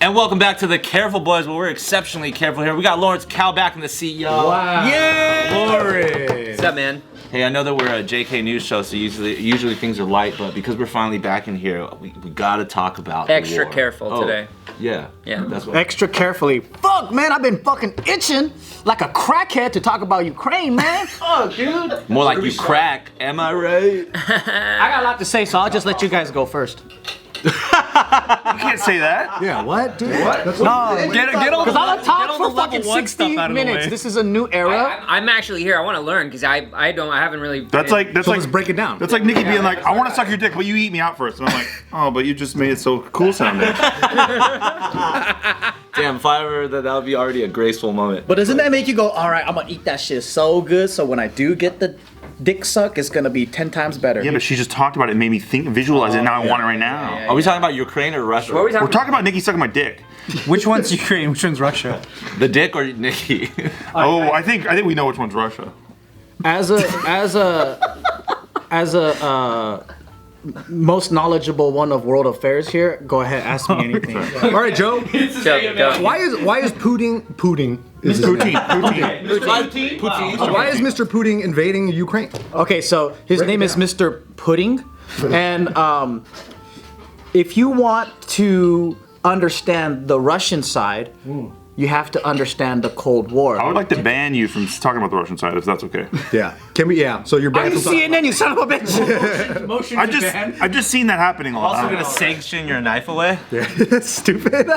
And welcome back to the Careful Boys, where we're exceptionally careful here. We got Lawrence Cow back in the seat, y'all. Wow. Yeah! Lawrence! What's up, man? Hey, I know that we're a JK News show, so usually things are light, but because we're finally back in here, we gotta talk about Extra the war. careful today. Yeah. Yeah. That's what. Extra carefully. Fuck, man, I've been fucking itching like a crackhead to talk about Ukraine, man. Oh, dude. More like you crack, am I right? I got a lot to say, so I'll just let you guys go first. You can't say that. Yeah, what, dude? What? No, Get on because I'm gonna talk the for level fucking one 60 stuff out of the minutes. way. This is a new era. I'm actually here. I want to learn because I haven't really. That's like Let's break it down. That's like Nikki being like, I want to suck your dick, but you eat me out first. And I'm like, oh, but you just made it so cool sounding. Damn, if I ever that would be already a graceful moment. But doesn't that make you go, all right, I'm gonna eat that shit so good, so when I do get the dick suck, it's gonna be 10 times better. Yeah, but she just talked about it, made me visualize it. Now I want it right now. Yeah, Are we talking about Ukraine or Russia? What are we talking We're talking about Nikki sucking my dick. Which one's Ukraine? Which one's Russia? The dick or Nikki? Oh, I think we know which one's Russia. As a most knowledgeable one of world affairs here, go ahead, ask me anything. All right, Joe. Go. Why is Putin? Is his name? Poutine. Why is Mr. Putin invading Ukraine? Okay, so his name is Mr. Pudding, and if you want to understand the Russian side, you have to understand the Cold War. I would like to ban you from talking about the Russian side, if that's okay. Yeah. Can we? Yeah. So you're Are banned you from CNN, you son of a bitch? I've just seen that happening a lot. Also gonna sanction your knife away? That's stupid.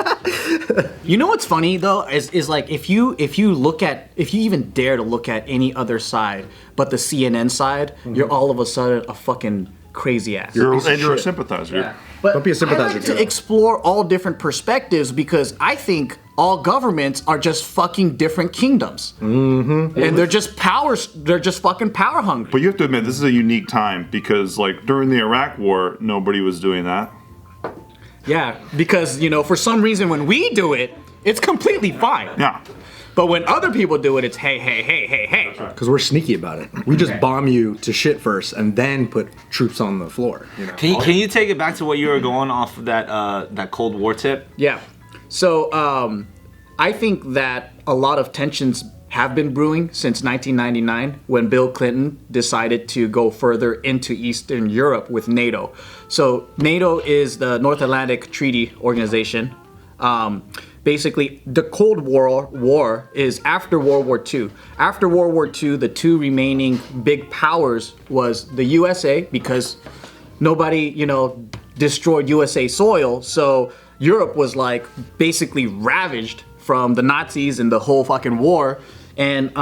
You know what's funny though is like if you even dare to look at any other side but the CNN side, you're all of a sudden a fucking crazy ass. You're a sympathizer. Yeah. But Don't be a sympathizer, I like to Joe. explore all different perspectives because I think all governments are just fucking different kingdoms. Mm-hmm. And they're just fucking power hungry. But you have to admit, this is a unique time because, like, during the Iraq War, nobody was doing that. Yeah, because, for some reason when we do it, it's completely fine. Yeah. But when other people do it, it's hey. Because we're sneaky about it. We just bomb you to shit first and then put troops on the floor. Can you take it back to what you were going off of that Cold War tip? Yeah. So I think that a lot of tensions have been brewing since 1999 when Bill Clinton decided to go further into Eastern Europe with NATO. So NATO is the North Atlantic Treaty Organization. Basically, the Cold War is after World War II. After World War II, the two remaining big powers was the USA because nobody, destroyed USA soil. So Europe was like basically ravaged from the Nazis and the whole fucking war. And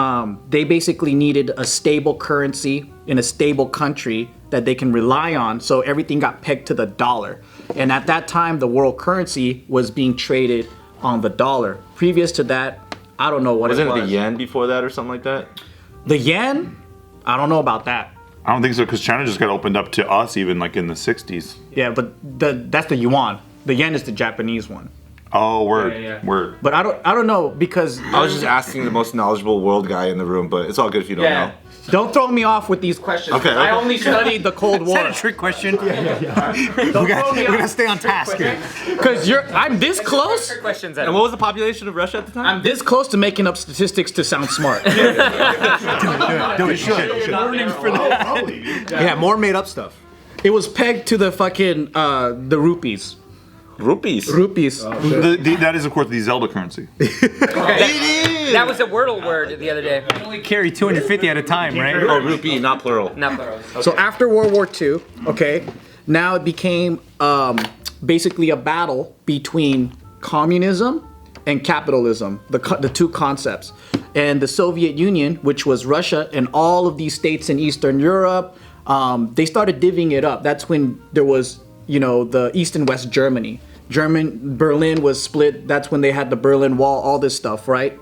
they basically needed a stable currency in a stable country that they can rely on. So everything got pegged to the dollar. And at that time, the world currency was being traded on the dollar. Previous to that, I don't know what it was. Wasn't it the yen before that or something like that? The yen? I don't know about that. I don't think so, because China just got opened up to us even, like, in the 60s. Yeah, but that's the yuan. The yen is the Japanese one. Oh, word. Yeah. Word. But I don't know because I was just asking the most knowledgeable world guy in the room, but it's all good if you don't know. Don't throw me off with these questions. Okay. I only studied the Cold Is War. that a trick question? Don't throw me We're gonna off. stay on task here. Because I'm this close. Questions. And what was the population of Russia at the time? I'm this close to making up statistics to sound smart. Do it. Yeah, more made up stuff. It was pegged to the fucking the rupees. Rupees. Rupees. That is, of course, the Zelda currency. That was a Wordle word the other day. Only carry 250 at a time, right? Oh, rupee, not plural. Not plural. Okay. So after World War II, okay, now it became basically a battle between communism and capitalism, the two concepts. And the Soviet Union, which was Russia and all of these states in Eastern Europe, they started divvying it up. That's when there was, the East and West Germany. Berlin was split. That's when they had the Berlin Wall, all this stuff, right?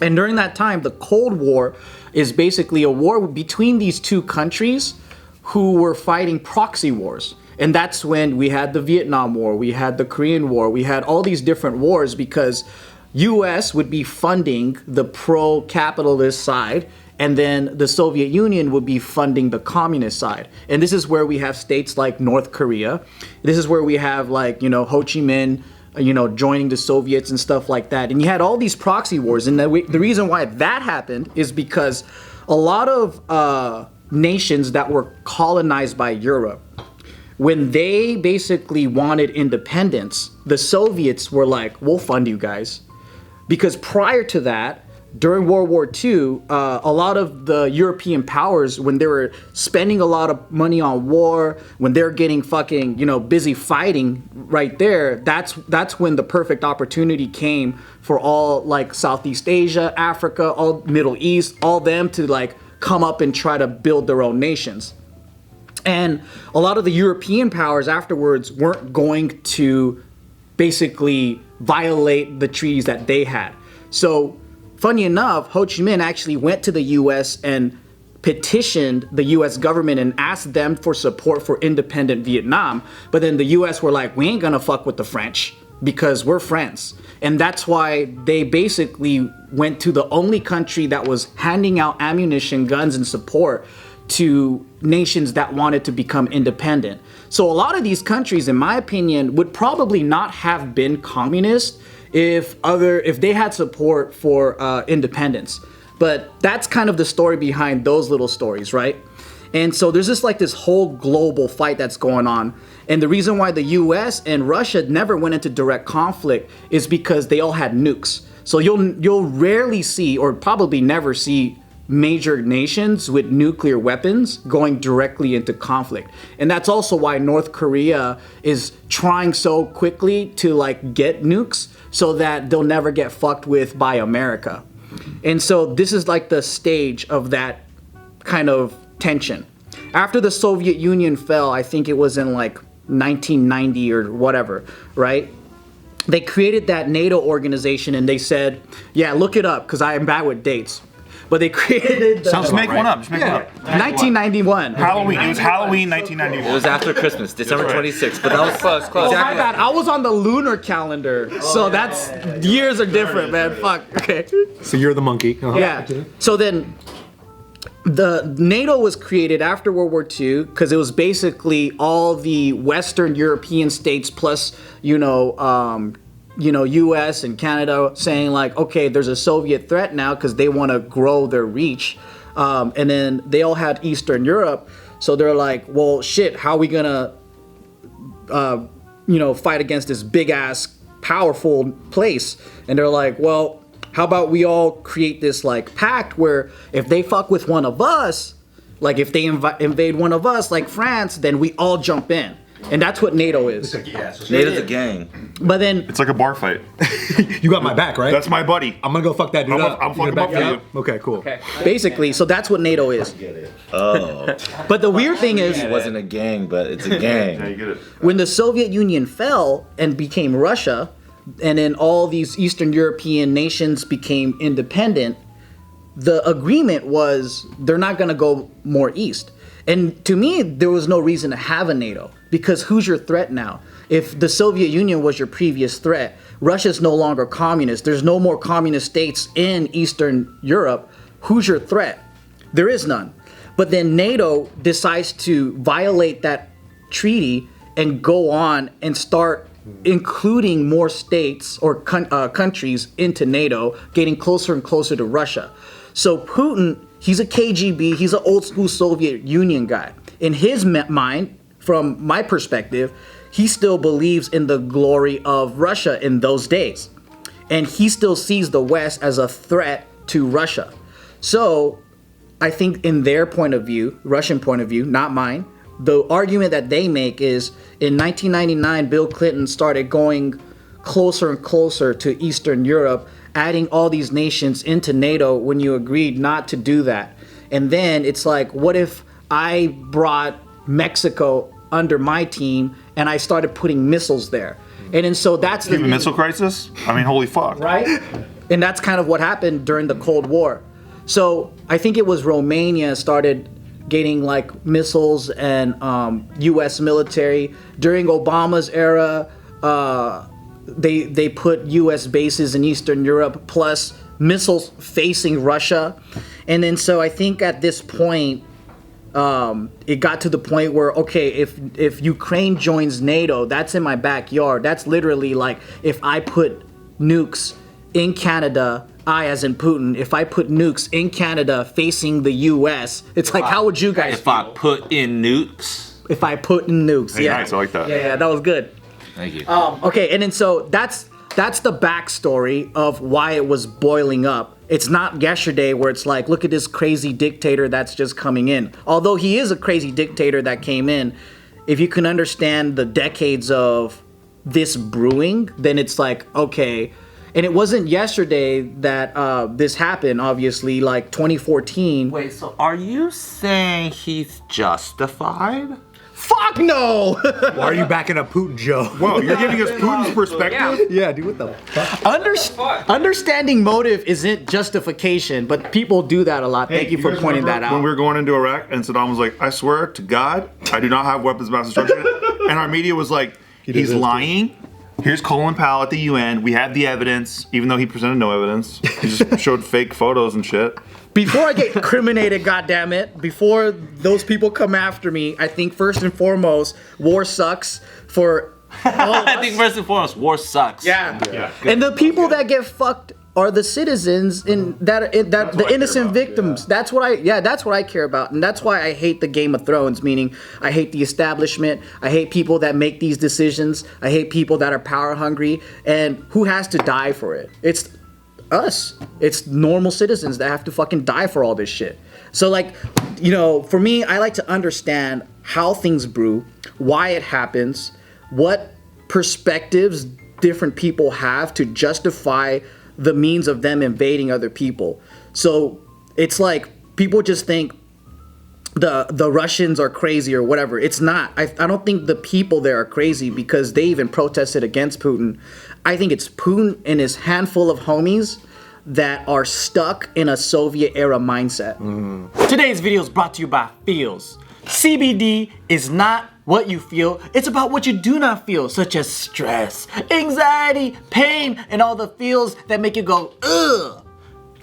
And during that time, the Cold War is basically a war between these two countries who were fighting proxy wars. And that's when we had the Vietnam War, we had the Korean War, we had all these different wars because US would be funding the pro-capitalist side, and then the Soviet Union would be funding the communist side. And this is where we have states like North Korea. This is where we have like, Ho Chi Minh joining the Soviets and stuff like that. And you had all these proxy wars. And the reason why that happened is because a lot of nations that were colonized by Europe, when they basically wanted independence, the Soviets were like, we'll fund you guys. Because prior to that, during World War II, a lot of the European powers, when they were spending a lot of money on war, when they're getting fucking, busy fighting right there, that's when the perfect opportunity came for all like Southeast Asia, Africa, all Middle East, all them to like come up and try to build their own nations. And a lot of the European powers afterwards weren't going to basically violate the treaties that they had. So, funny enough, Ho Chi Minh actually went to the U.S. and petitioned the U.S. government and asked them for support for independent Vietnam. But then the U.S. were like, we ain't gonna fuck with the French because we're friends. And that's why they basically went to the only country that was handing out ammunition, guns, and support to nations that wanted to become independent. So a lot of these countries, in my opinion, would probably not have been communist if they had support for independence. But that's kind of the story behind those little stories, right? And so there's just like this whole global fight that's going on. And the reason why the US and Russia never went into direct conflict is because they all had nukes. So you'll rarely see, or probably never see, major nations with nuclear weapons going directly into conflict. And that's also why North Korea is trying so quickly to like get nukes so that they'll never get fucked with by America. And so this is like the stage of that kind of tension. After the Soviet Union fell, I think it was in like 1990 or whatever, right? They created that NATO organization and they said, yeah, look it up because I am bad with dates. But they created the, Just make one up. 1991. Halloween. It was Halloween 1991. It was after Christmas, December 26th, but that was Close. Oh my bad, I was on the lunar calendar, so that's years are different, man. Fuck. Okay. So you're the monkey. Uh-huh. Yeah. So then, the NATO was created after World War II because it was basically all the Western European states plus, U.S. and Canada saying like, okay, there's a Soviet threat now because they want to grow their reach. And then they all had Eastern Europe. So they're like, well, shit, how are we going to, fight against this big ass, powerful place? And they're like, well, how about we all create this like pact where if they fuck with one of us, like if they invade one of us, like France, then we all jump in. And that's what NATO is. NATO's a gang. But then It's like a bar fight. You got my back, right? That's my buddy. I'm gonna go fuck that dude up. I'm You gonna fucking back up me for up? Okay, cool. Okay. basically, so that's what NATO is. Oh. But the weird thing is, It wasn't a gang, but it's a gang. Yeah, you get it. when the Soviet Union fell and became Russia, and then all these Eastern European nations became independent, the agreement was they're not going to go more east. And to me, there was no reason to have a NATO because who's your threat now? If the Soviet Union was your previous threat, Russia's no longer communist. There's no more communist states in Eastern Europe. Who's your threat? There is none. But then NATO decides to violate that treaty and go on and start including more states or countries into NATO, getting closer and closer to Russia. So Putin, he's a KGB, he's an old school Soviet Union guy. In his mind, from my perspective, he still believes in the glory of Russia in those days. And he still sees the West as a threat to Russia. So I think in their point of view, Russian point of view, not mine, the argument that they make is in 1999, Bill Clinton started going closer and closer to Eastern Europe, adding all these nations into NATO when you agreed not to do that. And then it's like, what if I brought Mexico under my team and I started putting missiles there? And then so that's The missile crisis? I mean, holy fuck. right? And that's kind of what happened during the Cold War. So I think it was Romania started getting like missiles and U.S. military. During Obama's era, they put U.S. bases in Eastern Europe plus missiles facing Russia. And then so I think at this point, it got to the point where, okay, if Ukraine joins NATO, that's in my backyard. That's literally like if I put nukes in Canada, I as in Putin, if I put nukes in Canada facing the US, it's like, how would you guys If feel? I put in nukes. If I put in nukes, Hey, yeah. nice, I like that. Yeah, that was good. Thank you. Okay, and then so that's the backstory of why it was boiling up. It's not yesterday where it's like, look at this crazy dictator that's just coming in. Although he is a crazy dictator that came in, if you can understand the decades of this brewing, then it's like, okay. And it wasn't yesterday that this happened, obviously, like 2014. Wait, so are you saying he's justified? Fuck no! Why are you backing up Putin, Joe? Whoa, you're giving us Putin's perspective? Yeah, dude, what the fuck? Understanding motive isn't justification, but people do that a lot. Thank you for guys pointing that remember when out. we were going into Iraq and Saddam was like, I swear to God, I do not have weapons of mass destruction. And our media was like, he's lying. Here's Colin Powell at the UN. We have the evidence, even though he presented no evidence. He just showed fake photos and shit. Before I get incriminated, goddammit, before those people come after me, I think first and foremost, war sucks for all of I think us. first and foremost, war sucks. Yeah. And the people that get fucked are the citizens the innocent victims. That's what I care about. And that's why I hate the Game of Thrones, meaning I hate the establishment. I hate people that make these decisions. I hate people that are power hungry. And who has to die for it? It's us. It's normal citizens that have to fucking die for all this shit. So like, for me, I like to understand how things brew, why it happens, what perspectives different people have to justify the means of them invading other people. So it's like people just think the Russians are crazy or whatever. It's not. I don't think the people there are crazy because they even protested against Putin. I think it's Putin and his handful of homies that are stuck in a Soviet era mindset. Today's video is brought to you by Feels. CBD is not what you feel, it's about what you do not feel, such as stress, anxiety, pain, and all the feels that make you go, ugh.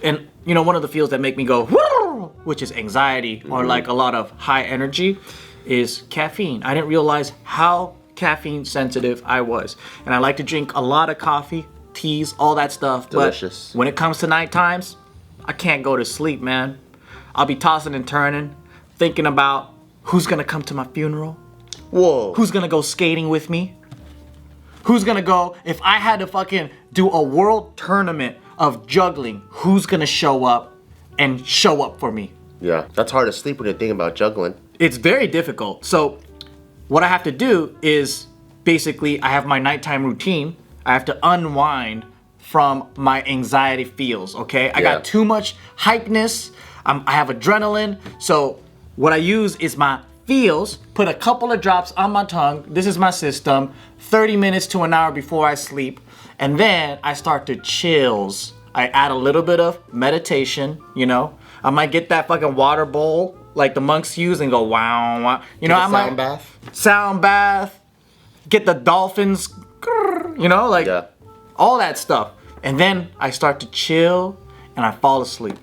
And one of the feels that make me go, woo, which is anxiety or like a lot of high energy, is caffeine. I didn't realize how caffeine sensitive I was. And I like to drink a lot of coffee, teas, all that stuff. Delicious. But when it comes to night times, I can't go to sleep, man. I'll be tossing and turning, thinking about who's gonna come to my funeral. Whoa. Who's gonna go skating with me? Who's gonna go, if I had to fucking do a world tournament of juggling, who's gonna show up and show up for me? Yeah, that's hard to sleep when you're thinking about juggling. It's very difficult. So what I have to do is basically I have my nighttime routine. I have to unwind from my anxiety feels, okay? I got too much hypeness. I have adrenaline. So what I use is my feels, put a couple of drops on my tongue. This is my system. 30 minutes to an hour before I sleep. And then I start to chills. I add a little bit of meditation, I might get that fucking water bowl like the monks use and go wow, wow. I might Sound bath? sound bath, get the dolphins, all that stuff. And then I start to chill and I fall asleep.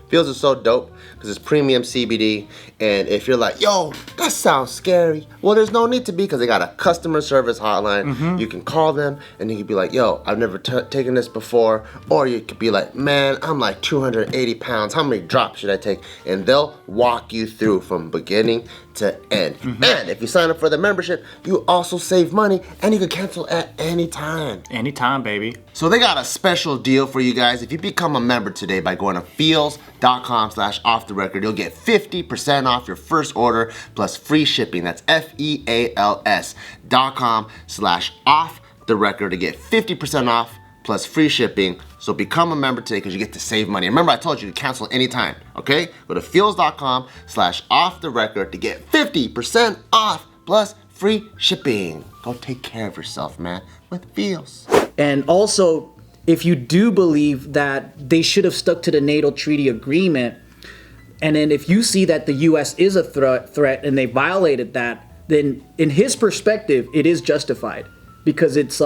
Feels are so dope because it's premium CBD, and if you're like, yo, that sounds scary, well, there's no need to be because they got a customer service hotline. You can call them and you can be like, yo, I've never taken this before, or you could be like, man, I'm like 280 pounds, how many drops should I take? And they'll walk you through from beginning to end. And if you sign up for the membership, you also save money and you can cancel at any time. Anytime, baby. So they got a special deal for you guys. If you become a member today by going to feels.com/offtherecord, you'll get 50% off your first order plus free shipping. That's FEALS.com/offtherecord to get 50% off plus free shipping. So become a member today because you get to save money. Remember, I told you to cancel anytime, okay? Go to feels.com/offtherecord to get 50% off plus free shipping. Go take care of yourself, man, with Feels. And also, if you do believe that they should have stuck to the NATO treaty agreement, and then if you see that the US is a threat and they violated that, then in his perspective, it is justified because it's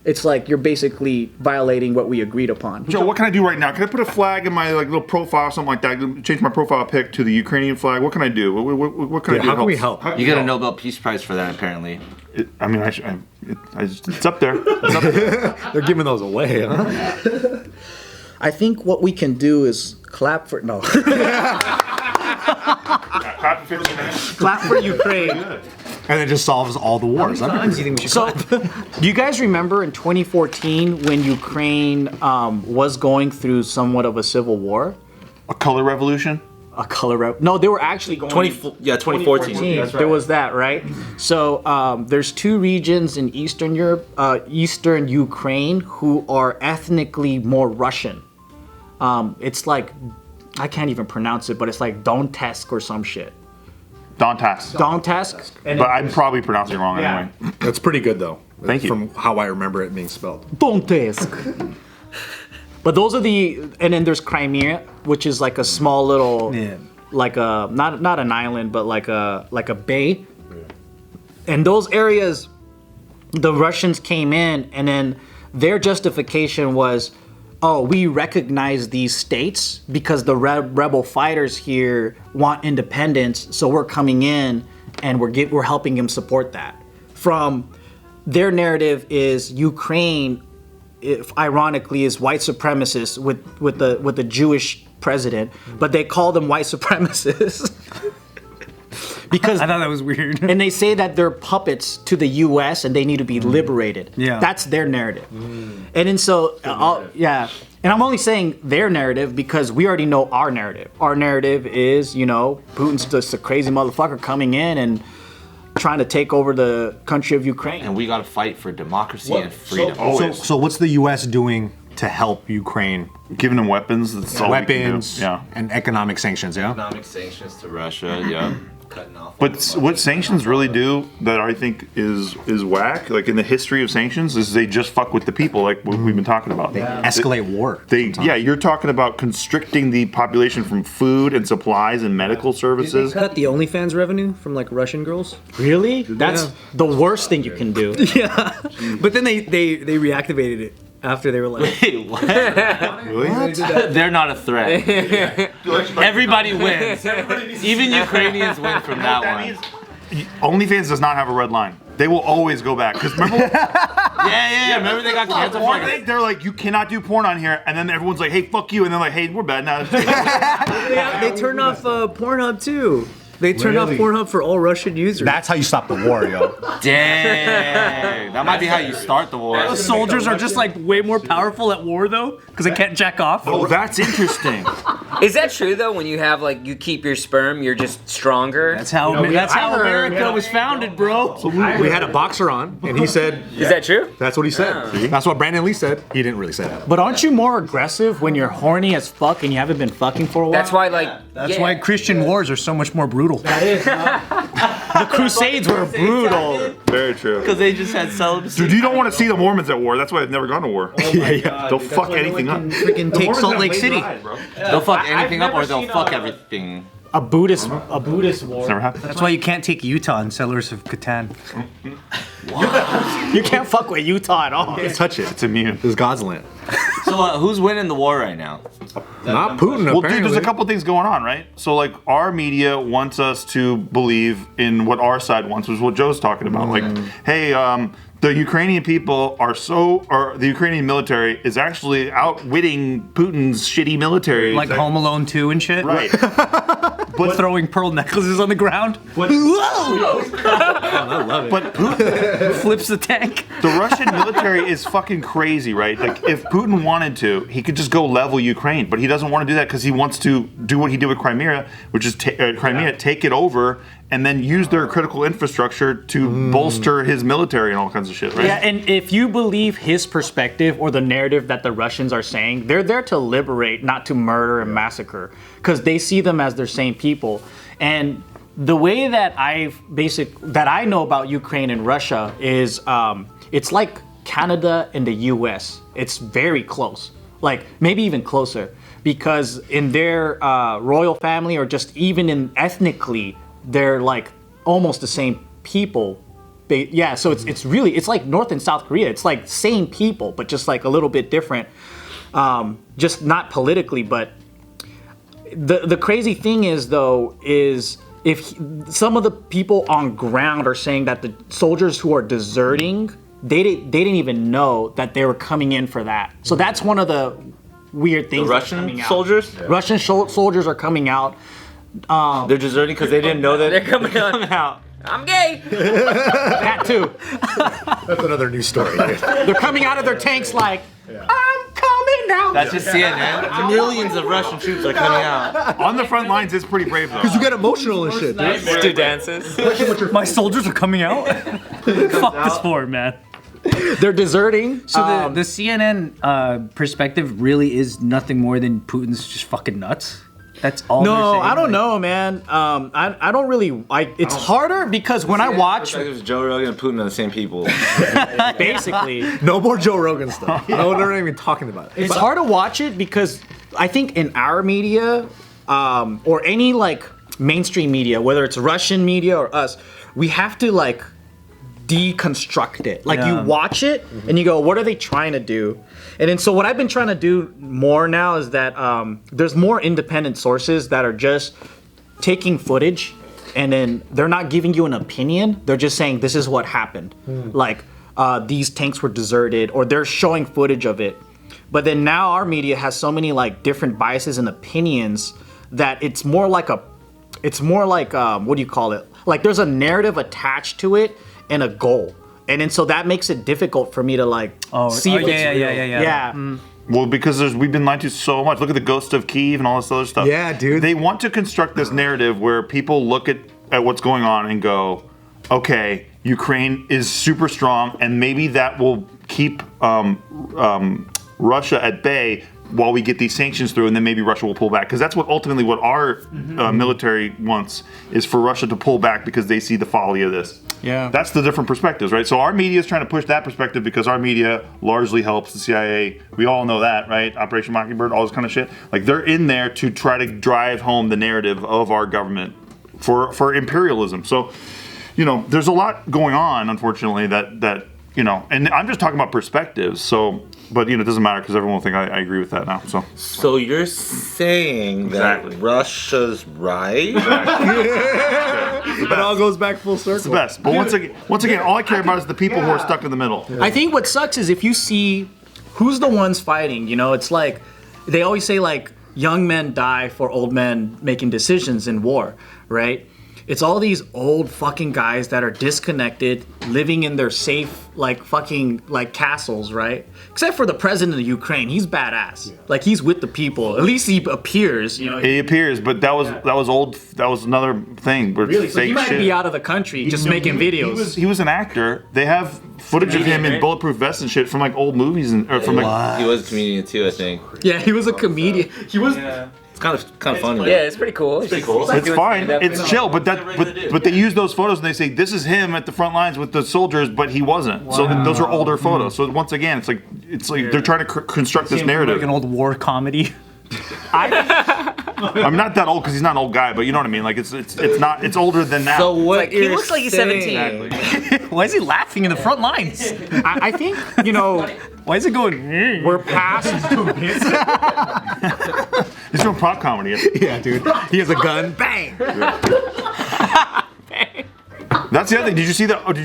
it's like you're basically violating what we agreed upon. Joe, what can I do right now? Can I put a flag in my like little profile or something like that? Change my profile pic to the Ukrainian flag? What can I do? What can I do? How can we help? You get a Nobel Peace Prize for that, apparently. It's up there. It's up there. They're giving those away, huh? I think what we can do is clap for no. Clap for Ukraine. And it just solves all the wars. How many times do you think we should So, clap? do you guys remember in 2014 when Ukraine was going through somewhat of a civil war? A color revolution? A color no, they were actually going 2014. That's right. There was that, right? So there's two regions in Eastern Europe, Eastern Ukraine, who are ethnically more Russian. It's like, I can't even pronounce it, but it's like Donetsk or some shit. Donetsk. But I'm probably pronouncing it wrong anyway. That's pretty good, though. Thank you. From how I remember it being spelled. Donetsk. But those are and then there's Crimea, which is like a small little, like a not an island, but like a bay. And those areas, the Russians came in, and then their justification was, oh, we recognize these states because the rebel fighters here want independence, so we're coming in and we're helping them support that. From their narrative is Ukraine, ironically, is white supremacists with the Jewish president, but they call them white supremacists. Because I thought that was weird. and they say that they're puppets to the U.S. and they need to be liberated. Yeah. That's their narrative. And then so, and I'm only saying their narrative because we already know our narrative. Our narrative is, Putin's just a crazy motherfucker coming in and trying to take over the country of Ukraine. And we got to fight for democracy and freedom. So what's the U.S. doing to help Ukraine? Giving them weapons. That's all we can do. Weapons Yeah. and economic sanctions, yeah? Economic sanctions to Russia, yeah. Cutting off. But what sanctions really do that I think is whack, like in the history of sanctions, is they just fuck with the people, like what we've been talking about. Escalate war. You're talking about constricting the population from food and supplies and medical services. Cut the OnlyFans revenue from like Russian girls. Really? That's the worst thing you can do. Yeah, but then they reactivated it after they were like, Hey, what? Really? They're not a threat. Everybody wins. Even Ukrainians win from that one. OnlyFans does not have a red line. They will always go back. Because remember, Yeah. Remember they got canceled for like they're like, you cannot do porn on here, and then everyone's like, hey, fuck you, and they're like, hey, we're bad now. they turned off Pornhub too. They turned off Pornhub for all Russian users. That's how you stop the war, yo. Dang. That might be how you start the war. Soldiers are just like way more powerful at war though, because they can't jack off. Oh, that's interesting. Is that true though? When you have like you keep your sperm, you're just stronger. That's how America was founded, bro. We had a boxer on, and he said, Is that true? that's what he said. That's what Brandon Lee said. He didn't really say that. But aren't you more aggressive when you're horny as fuck and you haven't been fucking for a while? That's why That's why Christian wars are so much more brutal. the Crusades were brutal. Very true. Because they just had celibacy. Dude, you don't want to see the Mormons at war. That's why they've never gone to war. They'll fuck anything up. Freaking take Salt Lake City. They'll fuck anything up or they'll fuck everything. A Buddhist war. Never happened. That's why you can't take Utah in Settlers of Catan. You can't fuck with Utah at all. Can't touch it. It's immune. This is God's land. So who's winning the war right now? Not Putin, Well, apparently. dude, there's a couple things going on, right? So, like, our media wants us to believe in what our side wants, which is what Joe's talking about. Like, hey, the Ukrainian people or the Ukrainian military is actually outwitting Putin's shitty military. Like Home Alone 2 and shit. Right. But throwing pearl necklaces on the ground. I love it. But Putin, Flips the tank. the Russian military is fucking crazy, right? Like, if Putin wanted to, he could just go level Ukraine, but he doesn't want to do that because he wants to do what he did with Crimea, which is take it over, and then use their critical infrastructure to bolster his military and all kinds of shit, right? Yeah, and if you believe his perspective or the narrative that the Russians are saying, they're there to liberate, not to murder and massacre, because they see them as their same people. And the way that I know about Ukraine and Russia is it's like Canada and the US. It's very close, like maybe even closer, because in their royal family or just even in ethnically, they're like almost the same people Yeah, so it's really it's like North and South Korea. It's like same people, but just like a little bit different. Just not politically, but the crazy thing is though is if some of the people on ground are saying that the soldiers who are deserting, they didn't even know that they were coming in for that. So that's one of the weird things. The Russian soldiers? Yeah. Russian soldiers are coming out. They're deserting because they didn't know that They're coming out. I'm gay. That too. That's another news story. Dude. They're coming out of their tanks like, I'm coming now. That's just CNN. Millions of Russian troops are coming out. On the front lines, it's pretty brave though. You get emotional and shit, dude. Do dances. My soldiers are coming out. Fuck this for, man. They're deserting. So the CNN perspective really is nothing more than Putin's just fucking nuts. That's all. No, they're saying. I don't know, man. I don't really. It's harder because when I watch, It was Joe Rogan and Putin are the same people. basically, No more Joe Rogan stuff. No, they're not even talking about it. it's hard to watch it because I think in our media, or any like mainstream media, whether it's Russian media or us, we have to like deconstruct it. Like you watch it and you go, what are they trying to do? And then so what I've been trying to do more now is that there's more independent sources that are just taking footage and then they're not giving you an opinion. They're just saying this is what happened. Like these tanks were deserted, or they're showing footage of it. But then now our media has so many like different biases and opinions that it's more like what do you call it? Like there's a narrative attached to it and a goal. And then so that makes it difficult for me to like see if it's real. Yeah. Well, because we've been lied to so much. Look at the Ghost of Kyiv and all this other stuff. Yeah, dude. They want to construct this narrative where people look at what's going on and go, okay, Ukraine is super strong, and maybe that will keep Russia at bay while we get these sanctions through, and then maybe Russia will pull back. Because that's what ultimately what our military wants, is for Russia to pull back because they see the folly of this. Yeah. That's the different perspectives, right? So our media is trying to push that perspective because our media largely helps the CIA. We all know that, right? Operation Mockingbird, all this kind of shit. Like they're in there to try to drive home the narrative of our government for imperialism. So, you know, there's a lot going on, unfortunately, that you know, and I'm just talking about perspectives. So, but you know, it doesn't matter because everyone will think I agree with that now. So you're saying that Russia's right? It all goes back full circle. It's the best. But once again, all I care about is the people who are stuck in the middle. I think what sucks is if you see who's the ones fighting, you know, it's like they always say like young men die for old men making decisions in war, right? It's all these old fucking guys that are disconnected, living in their safe, like fucking like castles, right? Except for the president of Ukraine, he's badass. Yeah. Like he's with the people. At least he appears, you know. He appears, but that was old. That was another thing. Really? So he might be out of the country just making videos. He was an actor. They have footage of him in bulletproof vests and shit from like old movies or from like. He was a comedian too, I think. Yeah, he was a comedian. He was. Yeah. It's kind of funny. Yeah, it's pretty cool. It's pretty cool. It's fine. It's chill, but they use those photos and they say this is him at the front lines with the soldiers, but he wasn't. Wow. So those are older photos. So once again, it's like they're trying to construct this narrative. Like an old war comedy. I'm not that old because he's not an old guy, but you know what I mean. Like it's older than now. So what like, he looks like he's 17. Exactly. Why is he laughing in the front lines? I think, you know, why is it going? We're past. He's doing prop comedy. Yeah, dude. He has a gun. Bang. That's the other thing. Did you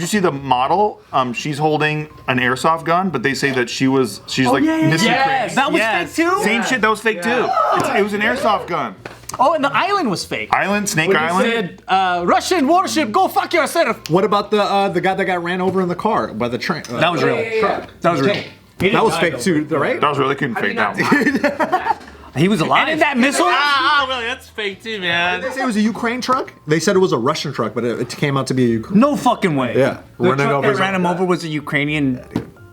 see the model? She's holding an airsoft gun, but they say that she's like missing. Yes, that was fake too. Same shit. That was fake too. It was an airsoft gun. Oh, and the island was fake. Snake Island. Said, Russian warship, go fuck yourself. What about the guy that got ran over in the car by the train? That was real. That was real. That was fake too, right? That was really couldn't fake that one. He was alive. And in that missile? really? That's fake too, man. Did they say it was a Ukraine truck? They said it was a Russian truck, but it came out to be a Ukraine. No fucking way. Yeah. The truck that ran him over was a Ukrainian.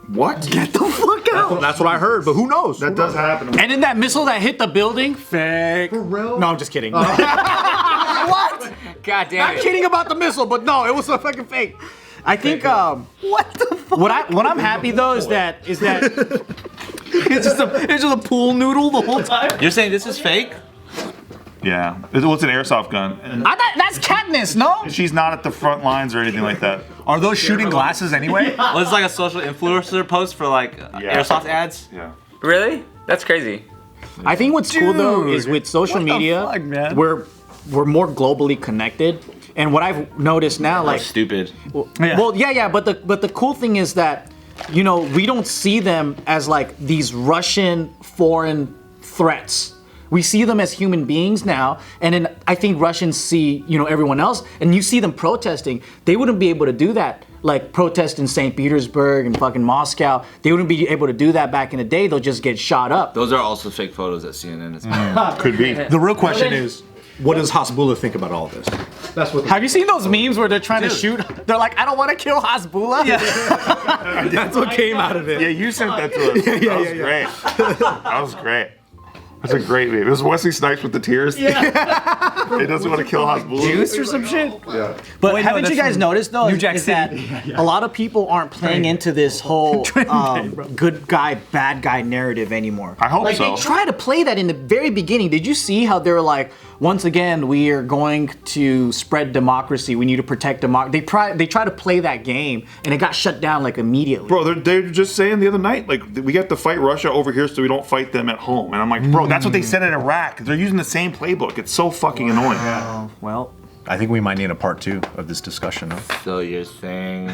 What? Get the fuck out. That's what I heard, but who knows? That does happen. And in that missile that hit the building, fake. For real? No, I'm just kidding. What? God damn I'm it. kidding about the missile, but no, it was a fucking fake. I think What the fuck? what I'm happy though is that It's just a pool noodle the whole time. You're saying this is fake? Yeah, it was an airsoft gun. And that's Katniss, no? she's not at the front lines or anything like that. Are those shooting glasses anyway? Was it like a social influencer post for like airsoft ads? Yeah. Really? That's crazy. I think what's cool though is Dude, with social what the media, fuck, man? we're more globally connected. And what I've noticed now, Like like, stupid. well, yeah, but the cool thing is that, you know, we don't see them as like these Russian foreign threats. We see them as human beings now, and then I think Russians see, you know, everyone else, and you see them protesting. They wouldn't be able to do that, like protest in St. Petersburg and fucking Moscow. They wouldn't be able to do that back in the day. They'll just get shot up. Those are also fake photos that CNN is. Could be. The real question is, what does Hasbullah think about all this? That's what. Have you seen those memes where they're trying to shoot? They're like, I don't want to kill Hasbullah. That's what came out of it. Yeah, you sent that to us. That was great. That was great. That's a great meme. It was Wesley Snipes with the tears. Yeah. He doesn't want to kill Hasbullah. Juice or some shit? Yeah. But Wait, no, haven't you that's guys from noticed though? New Jack is that a lot of people aren't playing into this whole good guy, bad guy narrative anymore. I hope like, so. They try to play that in the very beginning. Did you see how they were like, once again, we are going to spread democracy. We need to protect democracy. They try to play that game, and it got shut down like immediately. Bro, they're just saying the other night, like, we have to fight Russia over here so we don't fight them at home. And I'm like, bro, that's what they said in Iraq. They're using the same playbook. It's so fucking annoying. Well, I think we might need a part 2 of this discussion. Huh? So you're saying.